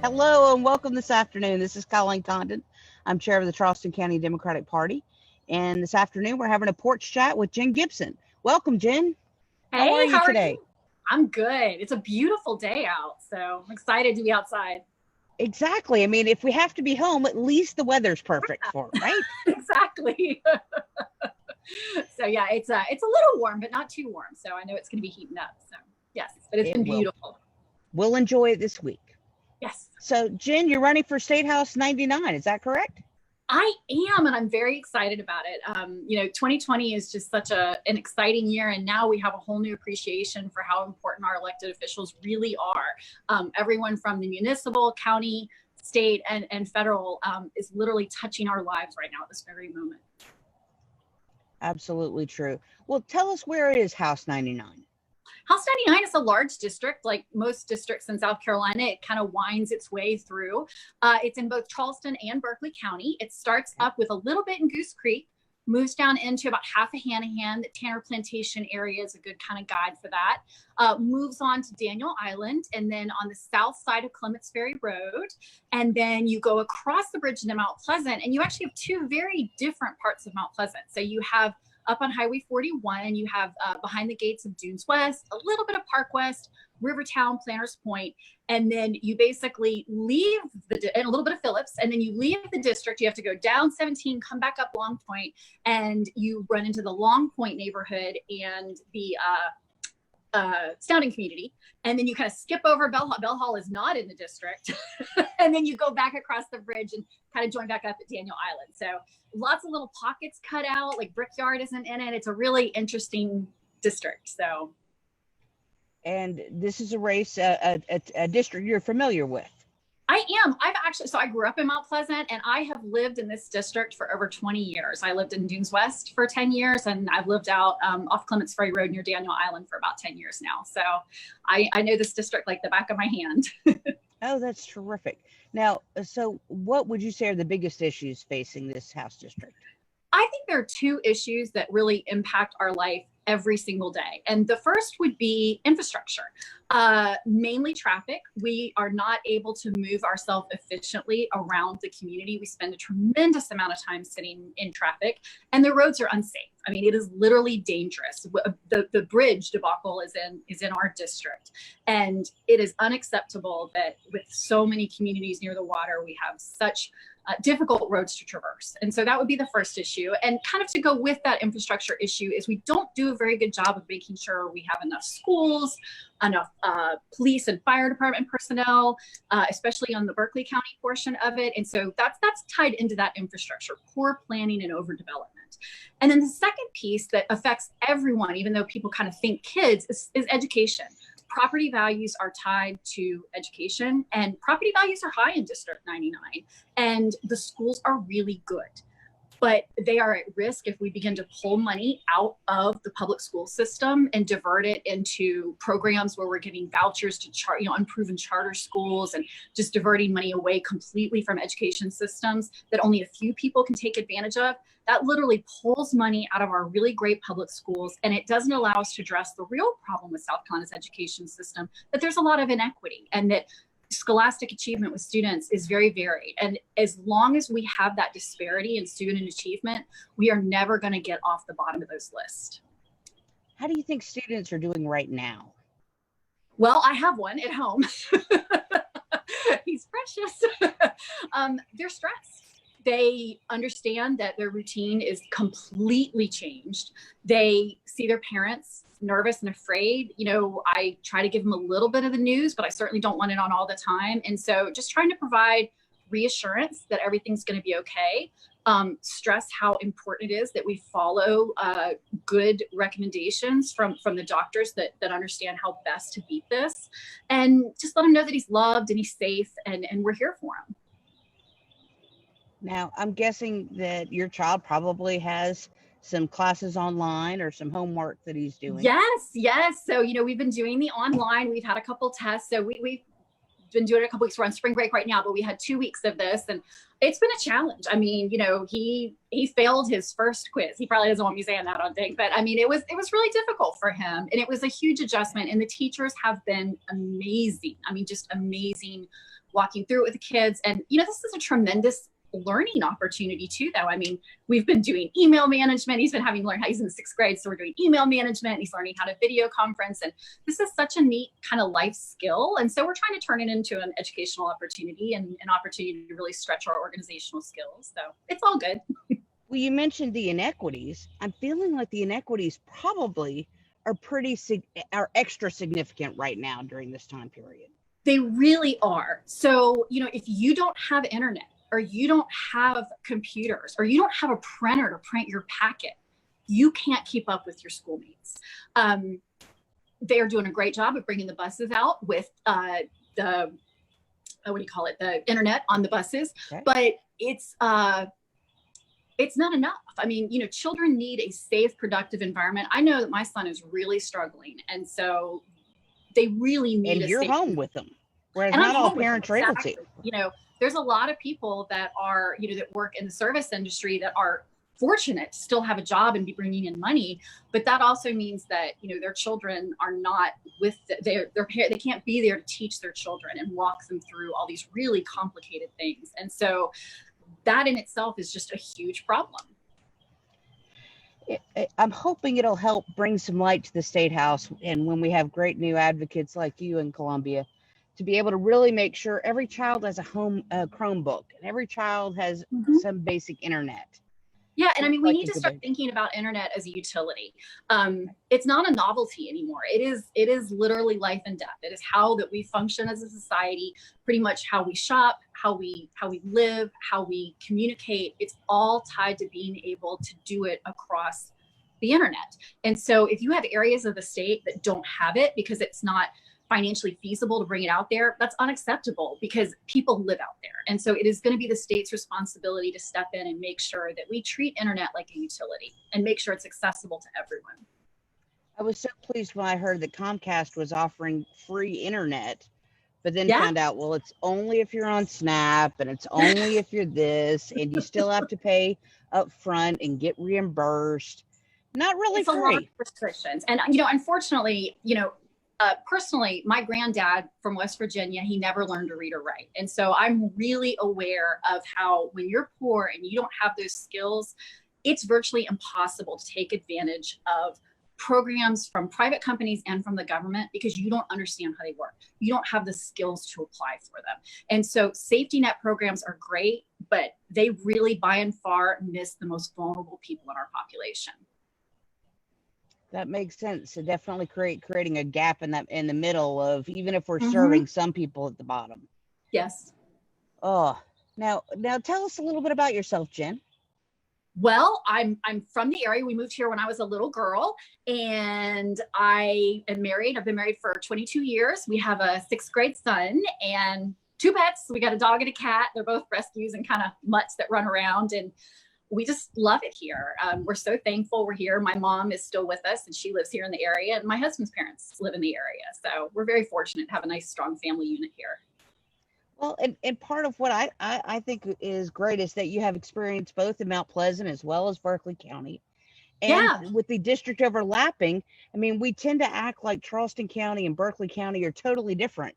Hello and welcome this afternoon. This is Colleen Condon. I'm chair of the Charleston County Democratic Party. And this afternoon we're having a porch chat with Jen Gibson. Welcome, Jen. Hey, how are you today? You? I'm good. It's a beautiful day out, so I'm excited to be outside. Exactly. I mean, if we have to be home, at least the weather's perfect for it, right? Exactly. So yeah, it's a little warm, but not too warm. So I know it's going to be heating up. So yes, but it's been beautiful. We'll enjoy it this week. Yes. So Jen, you're running for State House 99. Is that correct? I am, and I'm very excited about it. 2020 is just such an exciting year, and now we have a whole new appreciation for how important our elected officials really are. Everyone from the municipal, county, state, and federal is literally touching our lives right now at this very moment. Absolutely true. Well, tell us where is House 99. House 99 is a large district, like most districts in South Carolina. It kind of winds its way through. It's in both Charleston and Berkeley County. It starts up with a little bit in Goose Creek, moves down into about half of Hanahan. The Tanner Plantation area is a good kind of guide for that. Moves on to Daniel Island, and then on the south side of Clements Ferry Road. And then you go across the bridge into Mount Pleasant, and you actually have two very different parts of Mount Pleasant. So you have up on Highway 41, you have behind the gates of Dunes West, a little bit of Park West, Rivertown, Planters Point, and then you basically leave and a little bit of Phillips, and then you leave the district. You have to go down 17, come back up Long Point, and you run into the Long Point neighborhood and the Stoughton community, and then you kind of skip over Bell Hall. Bell Hall is not in the district, and then you go back across the bridge and kind of join back up at Daniel Island. So lots of little pockets cut out, like Brickyard isn't in it. It's a really interesting district. So, and this is a race, a district you're familiar with. I am. I grew up in Mount Pleasant, and I have lived in this district for over 20 years. I lived in Dunes West for 10 years, and I've lived out off Clements Ferry Road near Daniel Island for about 10 years now. So I know this district like the back of my hand. Oh, that's terrific. Now, so what would you say are the biggest issues facing this House district? I think there are two issues that really impact our life every single day. And the first would be infrastructure, mainly traffic. We are not able to move ourselves efficiently around the community. We spend a tremendous amount of time sitting in traffic, and the roads are unsafe. I mean, it is literally dangerous. The bridge debacle is in our district, and it is unacceptable that with so many communities near the water, we have such difficult roads to traverse. And so that would be the first issue. And kind of to go with that infrastructure issue is we don't do a very good job of making sure we have enough schools, enough police and fire department personnel, especially on the Berkeley County portion of it. And so that's tied into that infrastructure, poor planning and overdevelopment. And then the second piece that affects everyone, even though people kind of think kids, is education. Property values are tied to education, and property values are high in District 99, and the schools are really good, but they are at risk if we begin to pull money out of the public school system and divert it into programs where we're giving vouchers to unproven charter schools and just diverting money away completely from education systems that only a few people can take advantage of. That literally pulls money out of our really great public schools, and it doesn't allow us to address the real problem with South Carolina's education system, that there's a lot of inequity and that scholastic achievement with students is very varied. And as long as we have that disparity in student achievement, we are never going to get off the bottom of those lists. How do you think students are doing right now? Well, I have one at home. He's precious. They're stressed. They understand that their routine is completely changed. They see their parents nervous and afraid. I try to give them a little bit of the news, but I certainly don't want it on all the time. And so just trying to provide reassurance that everything's going to be okay. Stress how important it is that we follow good recommendations from the doctors that understand how best to beat this. And just let him know that he's loved and he's safe, and we're here for him. Now, I'm guessing that your child probably has some classes online or some homework that he's doing. Yes. So, we've been doing the online. We've had a couple tests. So we've been doing it a couple weeks. We're on spring break right now, but we had 2 weeks of this, and it's been a challenge. I mean, he failed his first quiz. He probably doesn't want me saying that on thing, but I mean, it was really difficult for him, and it was a huge adjustment. And the teachers have been amazing. I mean, just amazing walking through it with the kids. And, you know, this is a tremendous learning opportunity too, though. I mean, we've been doing email management. He's been having to learn how, he's in 6th grade. So we're doing email management. He's learning how to video conference. And this is such a neat kind of life skill. And so we're trying to turn it into an educational opportunity and an opportunity to really stretch our organizational skills. So it's all good. Well, you mentioned the inequities. I'm feeling like the inequities probably are extra significant right now during this time period. They really are. So, you know, if you don't have internet, or you don't have computers, or you don't have a printer to print your packet, you can't keep up with your schoolmates. They are doing a great job of bringing the buses out with the internet on the buses, okay. But it's not enough. I mean, you know, children need a safe, productive environment. I know that my son is really struggling, and so they really need. And you're home with them, whereas not all parents are able to. You know, there's a lot of people that are, you know, that work in the service industry that are fortunate to still have a job and be bringing in money, but that also means that, you know, their children are not with they can't be there to teach their children and walk them through all these really complicated things, and so that in itself is just a huge problem. I'm hoping it'll help bring some light to the State House, and when we have great new advocates like you in Columbia, to be able to really make sure every child has a Chromebook and every child has some basic internet. Yeah, and I mean, we need to start thinking about internet as a utility. It's not a novelty anymore. It is literally life and death. It is how that we function as a society, pretty much how we shop, how we live, how we communicate. It's all tied to being able to do it across the internet. And so if you have areas of the state that don't have it because it's not financially feasible to bring it out there, that's unacceptable because people live out there. And so it is going to be the state's responsibility to step in and make sure that we treat internet like a utility and make sure it's accessible to everyone. I was so pleased when I heard that Comcast was offering free internet, but then found out, well, it's only if you're on Snap and it's only if you're this, and you still have to pay up front and get reimbursed. Not really free. It's a lot of restrictions. And, you know, unfortunately, you know, personally, my granddad from West Virginia, he never learned to read or write. And so I'm really aware of how when you're poor and you don't have those skills, it's virtually impossible to take advantage of programs from private companies and from the government because you don't understand how they work. You don't have the skills to apply for them. And so safety net programs are great, but they really by and far miss the most vulnerable people in our population. That makes sense. So definitely creating a gap in the middle of, even if we're serving some people at the bottom. Yes. Oh, now tell us a little bit about yourself, Jen. Well, I'm from the area. We moved here when I was a little girl, and I am married. I've been married for 22 years. We have a 6th grade son and 2 pets. We got a dog and a cat. They're both rescues and kind of mutts that run around, and we just love it here. We're so thankful we're here. My mom is still with us and she lives here in the area, and my husband's parents live in the area. So we're very fortunate to have a nice, strong family unit here. Well, and part of what I think is great is that you have experience both in Mount Pleasant as well as Berkeley County. And with the district overlapping, I mean, we tend to act like Charleston County and Berkeley County are totally different.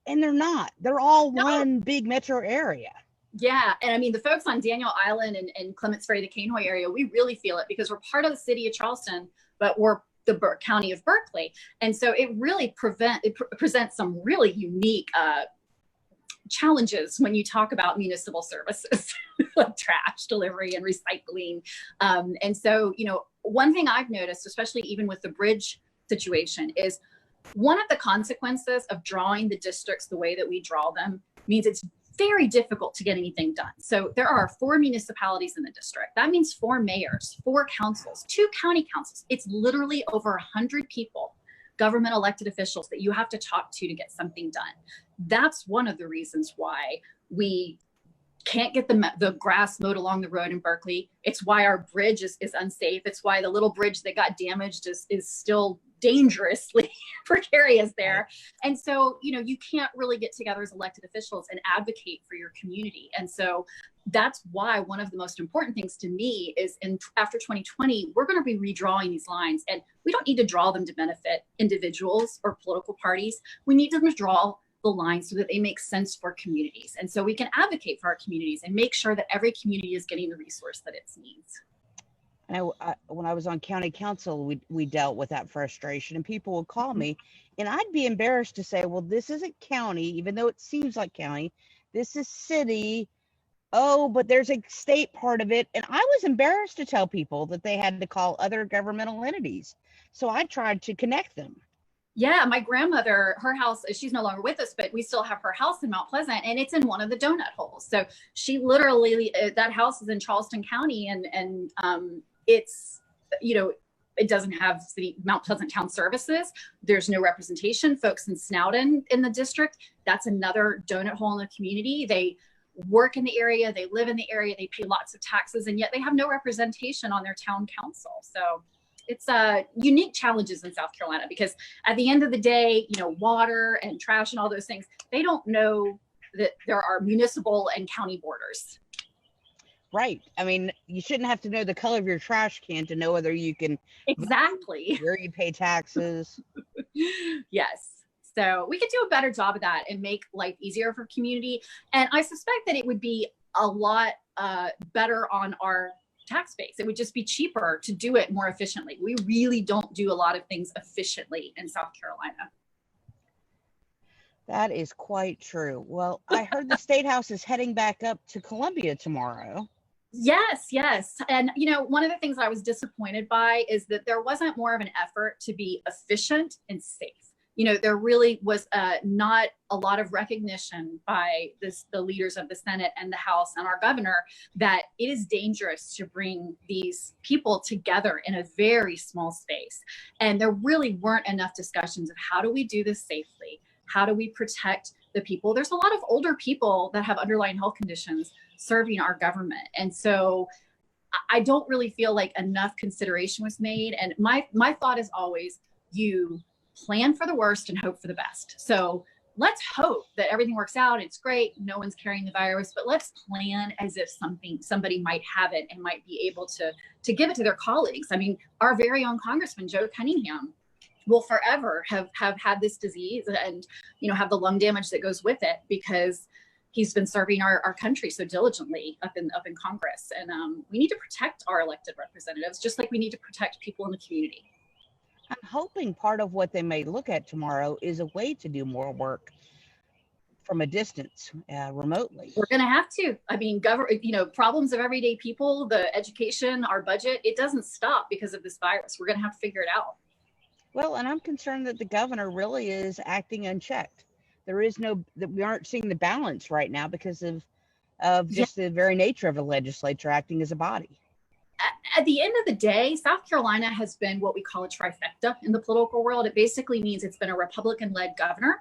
And they're not. They're all one big metro area. Yeah. And I mean, the folks on Daniel Island and Clements Ferry, the Cainhoy area, we really feel it because we're part of the city of Charleston, but we're the county of Berkeley. And so it really presents some really unique challenges when you talk about municipal services like trash delivery and recycling. And so, you know, one thing I've noticed, especially even with the bridge situation, is one of the consequences of drawing the districts the way that we draw them means it's very difficult to get anything done. So there are 4 municipalities in the district. That means 4 mayors, 4 councils, 2 county councils. It's literally over 100 people, government elected officials that you have to talk to get something done. That's one of the reasons why we can't get the grass mowed along the road in Berkeley. It's why our bridge is unsafe. It's why the little bridge that got damaged is still dangerously precarious there. And so, you know, you can't really get together as elected officials and advocate for your community. And so that's why one of the most important things to me is after 2020, we're going to be redrawing these lines, and we don't need to draw them to benefit individuals or political parties. We need them to draw the lines so that they make sense for communities. And so we can advocate for our communities and make sure that every community is getting the resource that it needs. And when I was on county council, we dealt with that frustration, and people would call me, and I'd be embarrassed to say, well, this isn't county, even though it seems like county. This is city. Oh, but there's a state part of it. And I was embarrassed to tell people that they had to call other governmental entities. So I tried to connect them. Yeah, my grandmother, her house, she's no longer with us, but we still have her house in Mount Pleasant, and it's in one of the donut holes. So she literally, that house is in Charleston County, and it's, you know, it doesn't have city Mount Pleasant Town Services. There's no representation. Folks in Snowden in the district, that's another donut hole in the community. They work in the area, they live in the area, they pay lots of taxes, and yet they have no representation on their town council. So it's unique challenges in South Carolina, because at the end of the day, you know, water and trash and all those things, they don't know that there are municipal and county borders. Right. I mean, you shouldn't have to know the color of your trash can to know whether you can. Exactly. Where you pay taxes. Yes. So we could do a better job of that and make life easier for community. And I suspect that it would be a lot better on our tax base. It would just be cheaper to do it more efficiently. We really don't do a lot of things efficiently in South Carolina. That is quite true. Well, I heard the State House is heading back up to Columbia tomorrow. Yes, yes. And, you know, one of the things I was disappointed by is that there wasn't more of an effort to be efficient and safe. You know, there really was not a lot of recognition by the leaders of the Senate and the House and our governor that it is dangerous to bring these people together in a very small space. And there really weren't enough discussions of how do we do this safely? How do we protect the people? There's a lot of older people that have underlying health conditions serving our government. And so I don't really feel like enough consideration was made. And my thought is always, you plan for the worst and hope for the best. So let's hope that everything works out. It's great. No one's carrying the virus, but let's plan as if somebody might have it and might be able to give it to their colleagues. I mean, our very own Congressman, Joe Cunningham, will forever have had this disease and, you know, have the lung damage that goes with it because he's been serving our country so diligently up in Congress. And we need to protect our elected representatives, just like we need to protect people in the community. I'm hoping part of what they may look at tomorrow is a way to do more work from a distance, remotely. We're going to have to. I mean, problems of everyday people, the education, our budget, it doesn't stop because of this virus. We're going to have to figure it out. Well, and I'm concerned that the governor really is acting unchecked. We aren't seeing the balance right now because of just the very nature of the legislature acting as a body. At the end of the day, South Carolina has been what we call a trifecta in the political world. It basically means it's been a Republican-led governor,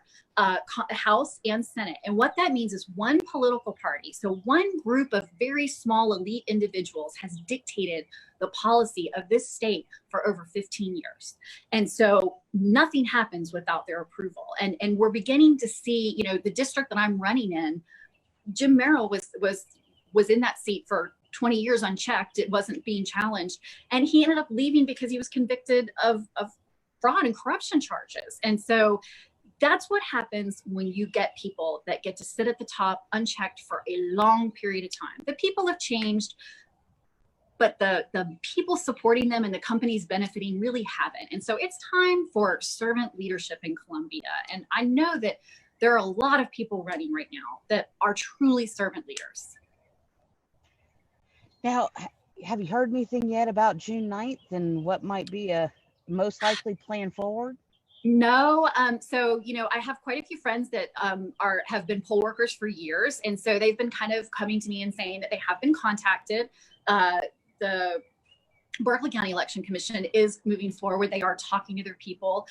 House and Senate. And what that means is one political party, so one group of very small elite individuals has dictated the policy of this state for over 15 years. And so nothing happens without their approval. And we're beginning to see, you know, the district that I'm running in, Jim Merrill was in that seat for 20 years unchecked. It wasn't being challenged. And he ended up leaving because he was convicted of fraud and corruption charges. And so that's what happens when you get people that get to sit at the top unchecked for a long period of time. The people have changed, but the people supporting them and the companies benefiting really haven't. And so it's time for servant leadership in Columbia. And I know that there are a lot of people running right now that are truly servant leaders. Now, have you heard anything yet about June 9th and what might be a most likely plan forward? No. So, you know, I have quite a few friends that have been poll workers for years. And so they've been kind of coming to me and saying that they have been contacted. The Berkeley County Election Commission is moving forward. They are talking to their people.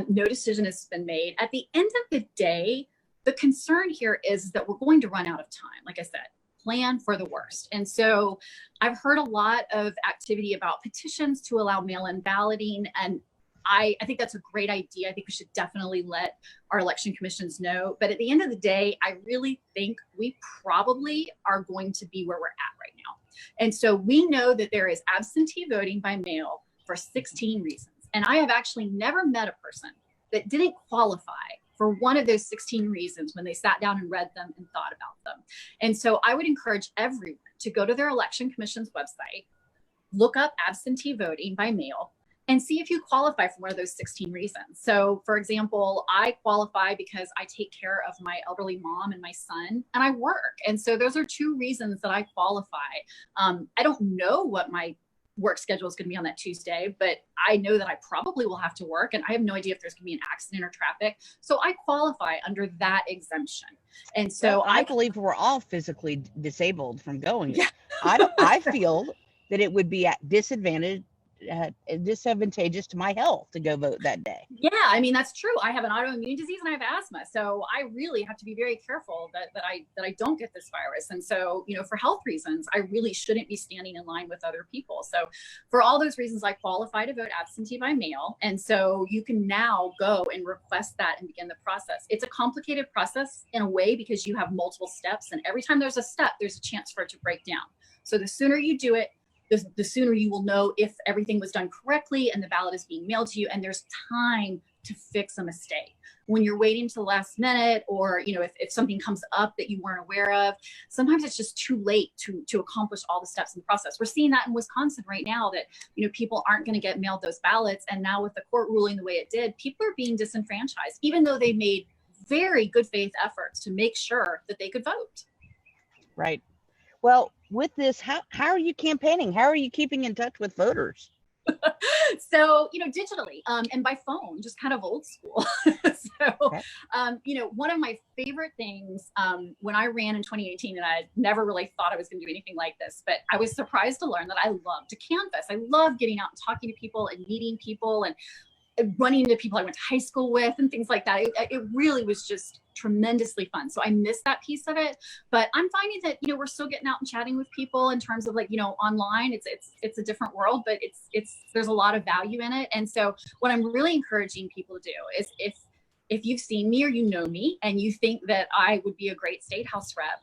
No decision has been made. At the end of the day, the concern here is that we're going to run out of time. Like I said, plan for the worst. And so I've heard a lot of activity about petitions to allow mail-in balloting. And I think that's a great idea. I think we should definitely let our election commissions know. But at the end of the day, I really think we probably are going to be where we're at right now. And so we know that there is absentee voting by mail for 16 reasons. And I have actually never met a person that didn't qualify for one of those 16 reasons when they sat down and read them and thought about them. And so I would encourage everyone to go to their election commission's website, look up absentee voting by mail, and see if you qualify for one of those 16 reasons. So for example, I qualify because I take care of my elderly mom and my son, and I work. And so those are 2 reasons that I qualify. I don't know what my work schedule is going to be on that Tuesday, but I know that I probably will have to work, and I have no idea if there's going to be an accident or traffic. So I qualify under that exemption. And so I believe we're all physically disabled from going. Yeah. I feel that it would be disadvantageous to my health to go vote that day. Yeah, I mean, that's true. I have an autoimmune disease and I have asthma. So I really have to be very careful that I don't get this virus. And so, for health reasons, I really shouldn't be standing in line with other people. So for all those reasons, I qualify to vote absentee by mail. And so you can now go and request that and begin the process. It's a complicated process in a way because you have multiple steps. And every time there's a step, there's a chance for it to break down. So the sooner you do it, the sooner you will know if everything was done correctly and the ballot is being mailed to you, and there's time to fix a mistake. When you're waiting to the last minute, or if something comes up that you weren't aware of, sometimes it's just too late to accomplish all the steps in the process. We're seeing that in Wisconsin right now, that people aren't going to get mailed those ballots, and now with the court ruling the way it did, people are being disenfranchised, even though they made very good faith efforts to make sure that they could vote. Right. Well, with this, how are you campaigning? How are you keeping in touch with voters? So, digitally, and by phone, just kind of old school. Okay. One of my favorite things when I ran in 2018, and I never really thought I was going to do anything like this, but I was surprised to learn that I love to canvass. I love getting out and talking to people and meeting people and running into people I went to high school with and things like that. It really was just tremendously fun. So I missed that piece of it, but I'm finding that, we're still getting out and chatting with people in terms of online. It's a different world, but there's a lot of value in it. And so what I'm really encouraging people to do is if you've seen me or me and you think that I would be a great state house rep,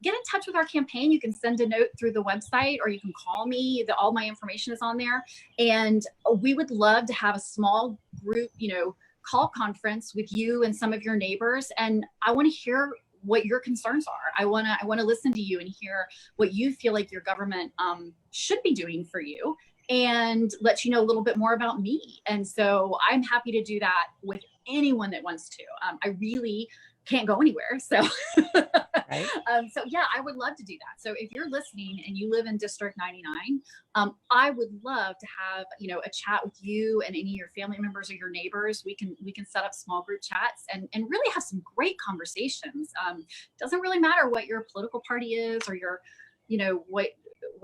get in touch with our campaign. You can send a note through the website, or you can call me. All my information is on there. And we would love to have a small group, call conference with you and some of your neighbors. And I want to hear what your concerns are. I want to listen to you and hear what you feel like your government should be doing for you, and let you know a little bit more about me. And so I'm happy to do that with anyone that wants to. I really can't go anywhere. So, right. So yeah, I would love to do that. So if you're listening and you live in District 99, I would love to have, a chat with you and any of your family members or your neighbors. We can set up small group chats and really have some great conversations. Doesn't really matter what your political party is or your, what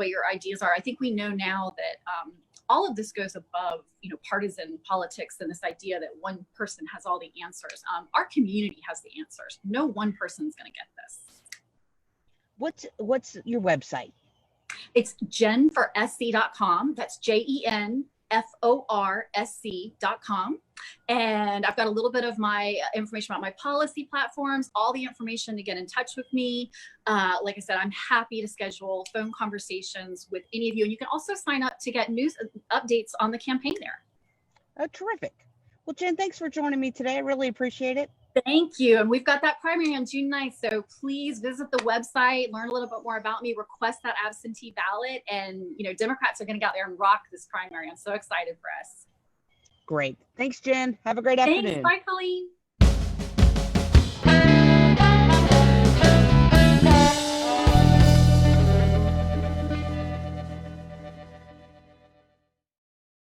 your ideas are. I think we know now that, all of this goes above, partisan politics and this idea that one person has all the answers. Our community has the answers. No one person's going to get this. What's your website? It's jenforsc.com. That's JENFORSC.com. And I've got a little bit of my information about my policy platforms, all the information to get in touch with me. Like I said, I'm happy to schedule phone conversations with any of you. And you can also sign up to get news updates on the campaign there. Oh, terrific. Well, Jen, thanks for joining me today. I really appreciate it. Thank you. And we've got that primary on June 9th. So please visit the website, learn a little bit more about me, request that absentee ballot. And, Democrats are going to get out there and rock this primary. I'm so excited for us. Great. Thanks, Jen. Have a great afternoon. Thanks. Bye, Colleen.